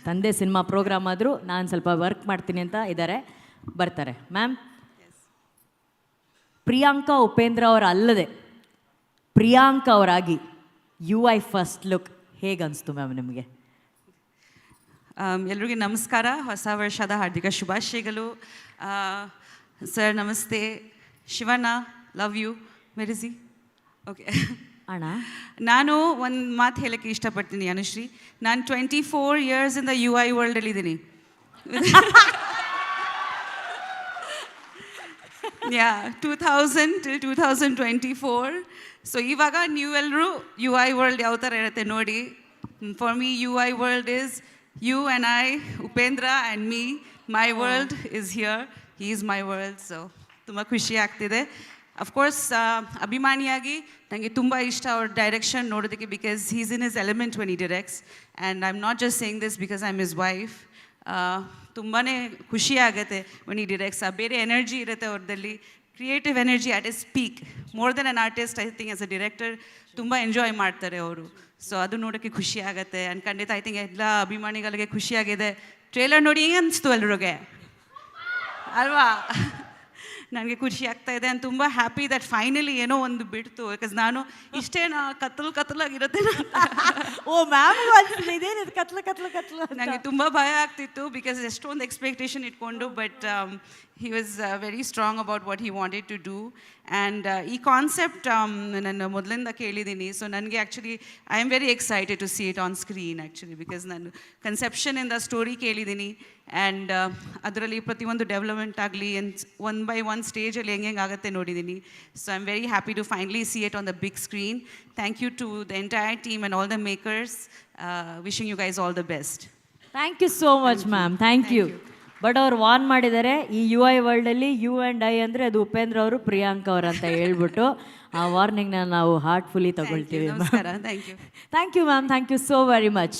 ತಂದೆ cinema program ಆದರೂ ನಾನು ಸ್ವಲ್ಪ ವರ್ಕ್ ಮಾಡ್ತೀನಿ ಅಂತ ಇದ್ದಾರೆ, ಬರ್ತಾರೆ. ಮ್ಯಾಮ್, ಪ್ರಿಯಾಂಕಾ ಉಪೇಂದ್ರ ಅವರ ಅಲ್ಲದೆ ಪ್ರಿಯಾಂಕಾ ಅವರಾಗಿ UI ಫಸ್ಟ್ ಲುಕ್ ಹೇಗೆ ಅನಿಸ್ತು ಮ್ಯಾಮ್ ನಿಮಗೆ? ಎಲ್ರಿಗೂ ನಮಸ್ಕಾರ, ಹೊಸ ವರ್ಷದ ಹಾರ್ದಿಕ ಶುಭಾಶಯಗಳು. ಸರ್ ನಮಸ್ತೆ. Shivanna, love you. ಮೆರಿಸಿ. ಓಕೆ ಅಣ್ಣ, ನಾನು ಒಂದು ಮಾತು ಹೇಳೋಕ್ಕೆ ಇಷ್ಟಪಡ್ತೀನಿ ಅನುಶ್ರೀ. ನಾನು 24 ಇಯರ್ಸಿಂದ UI ವರ್ಲ್ಡಲ್ಲಿದ್ದೀನಿ. Yeah 2000 till 2024. ಸೊ ಇವಾಗ ನೀವೆಲ್ಲರೂ UI ವರ್ಲ್ಡ್ ಯಾವ ಥರ ಇರುತ್ತೆ ನೋಡಿ. For me UI world is you and I, Upendra and me. My world is here. He is my world. So ತುಂಬ ಖುಷಿ ಆಗ್ತಿದೆ. ಅಫ್ಕೋರ್ಸ್ ಅಭಿಮಾನಿಯಾಗಿ ನನಗೆ ತುಂಬ ಇಷ್ಟ ಅವ್ರ ಡೈರೆಕ್ಷನ್ ನೋಡೋದಕ್ಕೆ, because he's in his element when he directs. And I am not just saying this because I am his wife. ತುಂಬಾ ಖುಷಿ ಆಗುತ್ತೆ ವೆನ್ ಈ ಡಿರೆಕ್ಟ್ಸ್. ಬೇರೆ ಎನರ್ಜಿ ಇರುತ್ತೆ ಅವ್ರದಲ್ಲಿ, creative energy at its peak. More than an artist, I think as a director ತುಂಬ enjoy ಮಾಡ್ತಾರೆ ಅವರು. So ಅದು ನೋಡೋಕ್ಕೆ ಖುಷಿ ಆಗುತ್ತೆ. ಆ್ಯಂಡ್ ಖಂಡಿತ ಐ ಥಿಂಕ್ ಎಲ್ಲ ಅಭಿಮಾನಿಗಳಿಗೆ ಖುಷಿಯಾಗಿದೆ. ಟ್ರೇಲರ್ ನೋಡಿ ಹೆಂಗೆ ಅನಿಸ್ತು ಎಲ್ರಿಗೆ ಅಲ್ವಾ? ನನಗೆ ಖುಷಿ ಆಗ್ತಾ ಇದೆ. ಆ್ಯಂಡ್ ತುಂಬ ಹ್ಯಾಪಿ ದಟ್ ಫೈನಲಿ ಏನೋ ಒಂದು ಬಿಡ್ತು. ಬಿಕಾಸ್ ನಾನು ಇಷ್ಟೇನಾ ಕತ್ತಲಾಗಿರುತ್ತೆ. ಓ ಮ್ಯಾಮ್, ಇದೇನಿದು ಕತ್ಲು ಕತ್ಲು ಕತ್ಲು? ನನಗೆ ತುಂಬ ಭಯ ಆಗ್ತಿತ್ತು, ಬಿಕಾಸ್ ಎಷ್ಟೊಂದು ಎಕ್ಸ್ಪೆಕ್ಟೇಷನ್ ಇಟ್ಕೊಂಡು. But he was very strong about what he wanted to do. And ಈ ಕಾನ್ಸೆಪ್ಟ್ ನಾನು ಮೊದಲಿಂದ ಕೇಳಿದ್ದೀನಿ. ಸೊ ನನಗೆ actually I am very excited to see it on screen actually, because ನಾನು ಕನ್ಸೆಪ್ಷನಿಂದ ಸ್ಟೋರಿ ಕೇಳಿದ್ದೀನಿ. ಆ್ಯಂಡ್ ಅದರಲ್ಲಿ ಪ್ರತಿಯೊಂದು ಡೆವಲಪ್ಮೆಂಟ್ ಆಗಲಿ ಒನ್ ಬೈ ಒನ್ ಸ್ಟೇಜಲ್ಲಿ ಹೆಂಗೆ ಆಗುತ್ತೆ ನೋಡಿದ್ದೀನಿ. So I am very happy to finally see it on the big screen. Thank you to the entire team and all the makers. Wishing you guys all the best. Thank you so much ma'am, thank you. But ಅವ್ರು warn ಮಾಡಿದ್ದಾರೆ, ಈ UI ವರ್ಲ್ಡಲ್ಲಿ you and I ಅಂದರೆ ಅದು ಉಪೇಂದ್ರ ಅವರು ಪ್ರಿಯಾಂಕಾ ಅವರು ಅಂತ ಹೇಳ್ಬಿಟ್ಟು. ಆ ವಾರ್ನಿಂಗ್ನ ನಾವು ಹಾರ್ಟ್ಫುಲಿ ತಗೊಳ್ತೀವಿ. ನಮಸ್ಕಾರ. Thank you. Thank you ma'am, thank you so very much.